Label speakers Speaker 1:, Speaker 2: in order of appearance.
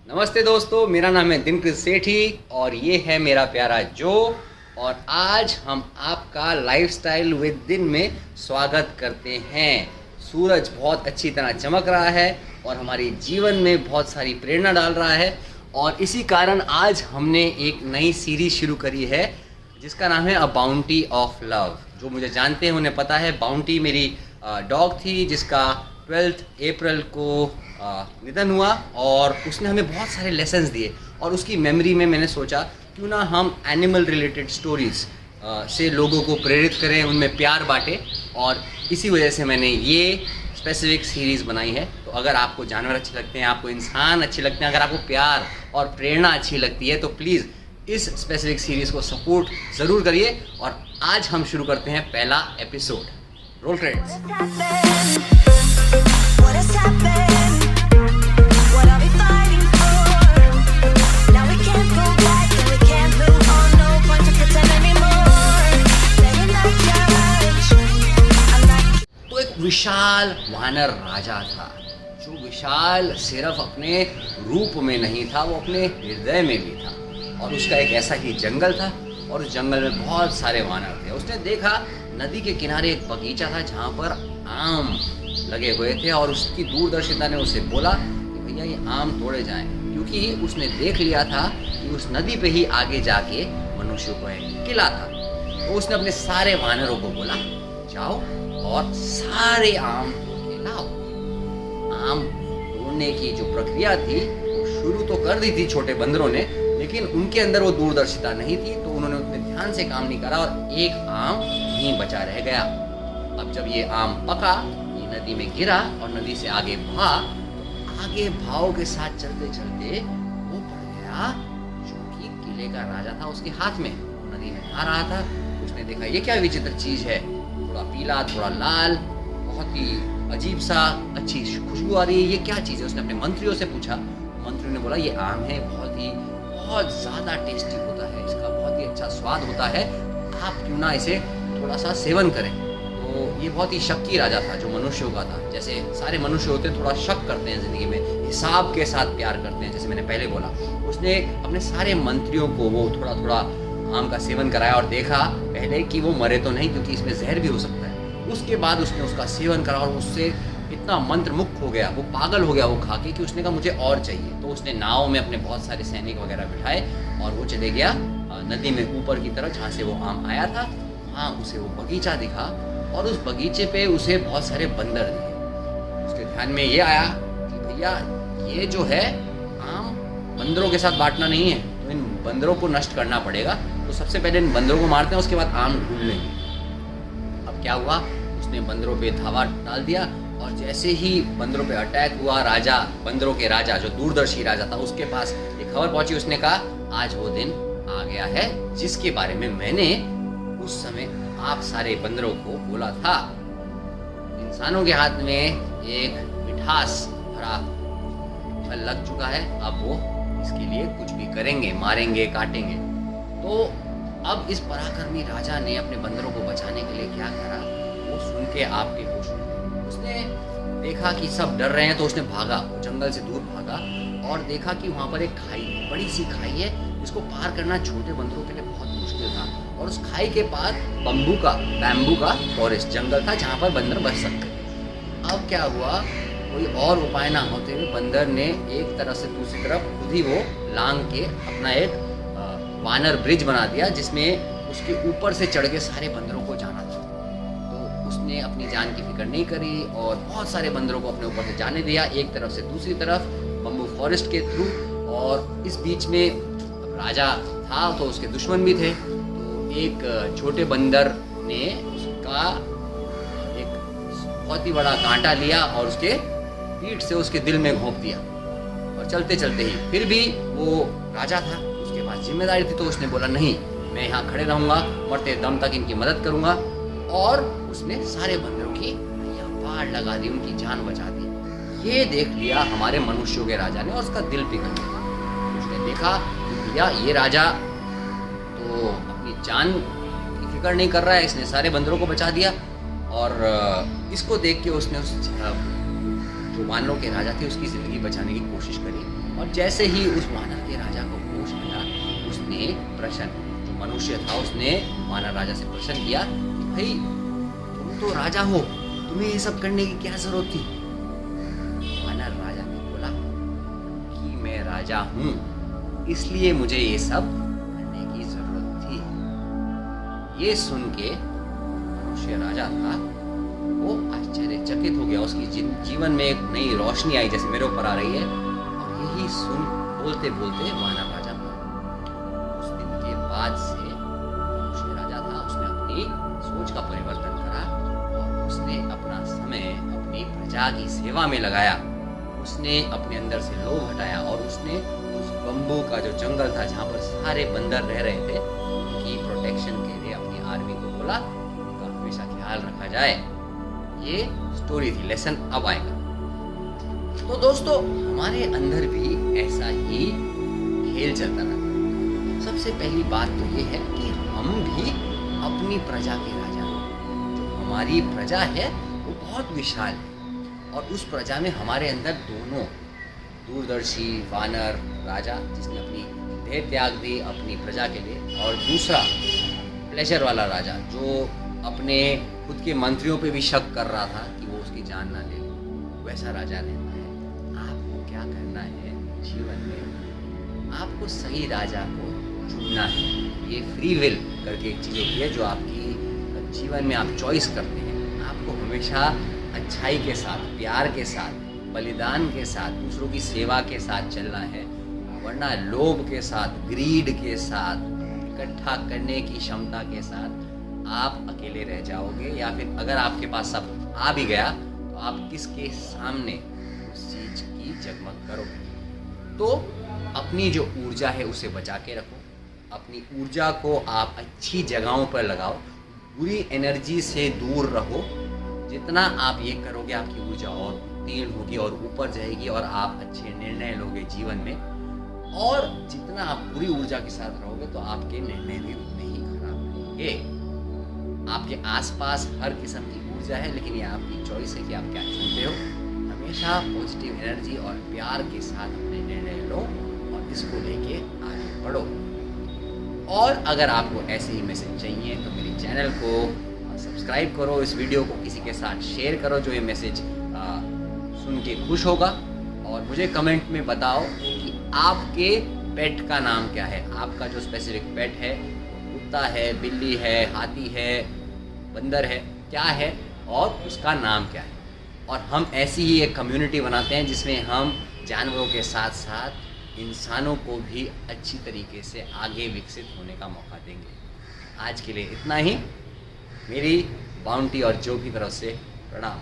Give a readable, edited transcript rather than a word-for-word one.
Speaker 1: नमस्ते दोस्तों, मेरा नाम है दिनकृत सेठी और ये है मेरा प्यारा जो। और आज हम आपका लाइफस्टाइल विद दिन में स्वागत करते हैं। सूरज बहुत अच्छी तरह चमक रहा है और हमारे जीवन में बहुत सारी प्रेरणा डाल रहा है और इसी कारण आज हमने एक नई सीरीज शुरू करी है जिसका नाम है अ बाउंटी ऑफ लव। जो मुझे जानते हैं उन्हें पता है, बाउंटी मेरी डॉग थी जिसका 12 अप्रैल को निधन हुआ और उसने हमें बहुत सारे लेसन्स दिए और उसकी मेमोरी में मैंने सोचा क्यों ना हम एनिमल रिलेटेड स्टोरीज़ से लोगों को प्रेरित करें, उनमें प्यार बांटें। और इसी वजह से मैंने ये स्पेसिफिक सीरीज़ बनाई है। तो अगर आपको जानवर अच्छे लगते हैं, आपको इंसान अच्छे लगते हैं, अगर आपको प्यार और प्रेरणा अच्छी लगती है तो प्लीज़ इस स्पेसिफिक सीरीज़ को सपोर्ट ज़रूर करिए। और आज हम शुरू करते हैं पहला episode. Roll credits.
Speaker 2: What has happened? What are we fighting for? Now we can't go back and we can't move on. No point to pretend anymore. Letting that judge. I'm not.
Speaker 1: तो एक विशाल वानर राजा था, जो विशाल सिर्फ अपने रूप में नहीं था, वो अपने हृदय में भी था। और उसका एक ऐसा ही जंगल था और उस जंगल में बहुत सारे वानर थे। उसने देखा नदी के किनारे एक बगीचा था जहाँ पर आम लगे हुए थे और उसकी दूरदर्शिता ने उसे बोला कि भैया ये आम तोड़े जाएं, क्योंकि उसने देख लिया था कि उस नदी पे ही आगे जाके मनुष्य को एक किला था। तो उसने अपने सारे वानरों को बोला, जाओ और सारे आम तोड़ के लाओ। आम तोड़ने की जो प्रक्रिया थी वो शुरू तो कर दी थी छोटे बंदरों ने, लेकिन उनके अंदर वो दूरदर्शिता नहीं थी, तो उन्होंने उतने ध्यान से काम नहीं करा और एक आम यहीं बचा रह गया। अब जब ये आम पका, ये नदी में गिरा और नदी से आगे बहा, तो आगे भाव के साथ चलते चलते वो पड़ गया जो कि किले का राजा था उसके हाथ में। वो नदी में आ रहा था, उसने देखा ये क्या विचित्र चीज है, थोड़ा पीला थोड़ा लाल, बहुत ही अजीब सा, अच्छी खुशबू आ रही है, ये क्या चीज़ है। उसने अपने मंत्रियों से पूछा, मंत्रियों ने बोला ये आम है, बहुत ज़्यादा टेस्टी होता है, इसका बहुत ही अच्छा स्वाद होता है, आप क्यों ना इसे थोड़ा सा सेवन करें। तो ये बहुत ही शक्की राजा था जो मनुष्यों का था। जैसे सारे मनुष्य होते हैं, थोड़ा शक करते हैं ज़िंदगी में, हिसाब के साथ प्यार करते हैं, जैसे मैंने पहले बोला। उसने अपने सारे मंत्रियों को वो थोड़ा थोड़ा आम का सेवन कराया और देखा पहले कि वो मरे तो नहीं, क्योंकि इसमें जहर भी हो सकता है। उसके बाद उसने उसका सेवन करा और उससे इतना मंत्रमुग्ध हो गया, वो पागल हो गया वो खा के, कि उसने कहा मुझे और चाहिए। तो उसने नाव में अपने बहुत सारे सैनिक वगैरह बिठाए और वो चले गया नदी में ऊपर की तरफ जहाँ से वो आम आया था। वहाँ उसे वो बगीचा दिखा और उस बगीचे पे उसे बहुत सारे बंदर दिखे। उसके ध्यान में ये आया कि भैया ये जो है आम बंदरों के साथ बांटना नहीं है, तो इन बंदरों को नष्ट करना पड़ेगा। तो सबसे पहले इन बंदरों को मारते हैं, उसके बाद आम ढूंढ लेंगे। अब क्या हुआ, उसने बंदरों पे धावा डाल दिया और जैसे ही बंदरों पे अटैक हुआ, राजा, बंदरों के राजा जो दूरदर्शी राजा था, उसके पास ये खबर पहुंची। उसने कहा आज वो दिन आ गया है जिसके बारे में मैंने उस समय आप सारे बंदरों को बोला था। इंसानों के हाथ में एक मिठास भरा फल लग चुका है, अब वो इसके लिए कुछ भी करेंगे, मारेंगे, काटेंगे। तो अब इस पराक्रमी राजा ने अपने बंदरों को बचाने के लिए क्या करा, वो सुन के आपके होश में, उसने देखा कि सब डर रहे हैं, तो उसने भागा, वो जंगल से दूर भागा और देखा कि वहाँ पर एक खाई है, बड़ी सी खाई है, जिसको पार करना छोटे बंदरों के लिए बहुत मुश्किल था। और उस खाई के पार बैम्बू का फॉरेस्ट जंगल था जहाँ पर बंदर बच सकते थे। अब क्या हुआ, कोई और उपाय ना होते हुए बंदर ने एक तरफ से दूसरी तरफ खुद ही वो लांग के अपना एक वानर ब्रिज बना दिया, जिसमें उसके ऊपर से चढ़ के सारे बंदरों को जाना था। तो उसने अपनी जान की फिक्र नहीं करी और बहुत सारे बंदरों को अपने ऊपर से जाने दिया, एक तरफ से दूसरी तरफ बम्बू फॉरेस्ट के थ्रू। और इस बीच में राजा था तो उसके दुश्मन भी थे, तो एक छोटे बंदर ने उसका एक बहुत ही बड़ा कांटा लिया और उसके पीठ से उसके दिल में घोंप दिया। और चलते चलते ही, फिर भी वो राजा था, उसके पास जिम्मेदारी थी, तो उसने बोला नहीं, मैं यहाँ खड़े रहूँगा, मरते दम तक इनकी मदद करूँगा। और उसने सारे बंदरों की पार लगा दी, उनकी जान बचा दी। ये देख लिया हमारे मनुष्यों के राजा ने और उसका दिल पिघल गया। उसने देखा भैया ये राजा तो अपनी जान की फिक्र नहीं कर रहा है, इसने सारे बंदरों को बचा दिया। और इसको देख के उसने उस जो वानरों के राजा थे उसकी ज़िंदगी बचाने की कोशिश करी और जैसे ही उस वानर के राजा को होश आया, उसने प्रश्न, जो मनुष्य था, उसने वानर राजा से प्रश्न किया, भाई तुम तो राजा हो, तुम्हें ये सब करने की क्या जरूरत थी? वानर राजा ने बोला कि मैं राजा हूं, इसलिए मुझे ये सब करने की जरूरत थी। ये सुन के मनुष्य राजा था, वो आश्चर्यचकित हो गया। उसकी जीवन में एक नई रोशनी आई, जैसे मेरे ऊपर आ रही है। और यही सुन बोलते बोलते वानर राजा मर। उस दिन के बाद से मनुष्य राजा था, उसने अपनी सोच का परिवर्तन करा और उसने अपना समय अपनी प्रजा की सेवा में लगाया। उसने अपने अंदर से लोभ हटाया और उसने उस बम्बू का जो जंगल था, जहाँ पर सारे बंदर रह रहे थे, उनकी प्रोटेक्शन के लिए अपनी आर्मी को बोला कि उनका हमेशा ख्याल रखा जाए। ये स्टोरी थी, लेसन अब आएगा। तो दोस्तों, हमारे अंदर भी ऐसा ही खेल चलता रहता है। सबसे पहली बात तो ये है कि हम भी अपनी प्रजा के राजा हैं। जो हमारी प्रजा है वो बहुत विशाल है और उस प्रजा में हमारे अंदर दोनों, दूरदर्शी वानर राजा जिसने अपनी देह त्याग दी अपनी प्रजा के लिए, और दूसरा प्लेजर वाला राजा जो अपने खुद के मंत्रियों पे भी शक कर रहा था कि वो उसकी जान ना ले, वैसा राजा रहता है। आपको क्या करना है जीवन में? आपको सही राजा को चुनना है। ये फ्री विल करके एक चीज़ होती है जो आपकी जीवन में आप चॉइस करते हैं। आपको हमेशा अच्छाई के साथ, प्यार के साथ, बलिदान के साथ, दूसरों की सेवा के साथ चलना है, वरना लोभ के साथ, ग्रीड के साथ, इकट्ठा करने की क्षमता के साथ आप अकेले रह जाओगे। या फिर अगर आपके पास सब आ भी गया तो आप किसके सामने उस चीज की जगमग करोगे? तो अपनी जो ऊर्जा है उसे बचा के रखो। अपनी ऊर्जा को आप अच्छी जगहों पर लगाओ, बुरी एनर्जी से दूर रहो। जितना आप ये करोगे आपकी ऊर्जा और तीव्र होगी और ऊपर जाएगी और आप अच्छे निर्णय लोगे जीवन में। और जितना आप बुरी ऊर्जा के साथ रहोगे तो आपके निर्णय भी उतने ही खराब रहेंगे। आपके आसपास हर किस्म की ऊर्जा है, लेकिन ये आपकी चॉइस है कि आप क्या चुनते हो। हमेशा पॉजिटिव एनर्जी और प्यार के साथ अपने निर्णय लो और इसको लेके आगे बढ़ो। और अगर आपको ऐसे ही मैसेज चाहिए तो मेरे चैनल को सब्सक्राइब करो, इस वीडियो को किसी के साथ शेयर करो जो ये मैसेज सुन के खुश होगा। और मुझे कमेंट में बताओ कि आपके पेट का नाम क्या है। आपका जो स्पेसिफिक पेट है, कुत्ता है, बिल्ली है, हाथी है, बंदर है, क्या है और उसका नाम क्या है। और हम ऐसी ही एक कम्युनिटी बनाते हैं जिसमें हम जानवरों के साथ साथ इंसानों को भी अच्छी तरीके से आगे विकसित होने का मौका देंगे। आज के लिए इतना ही। मेरी बाउंटी और जो की तरफ से प्रणाम।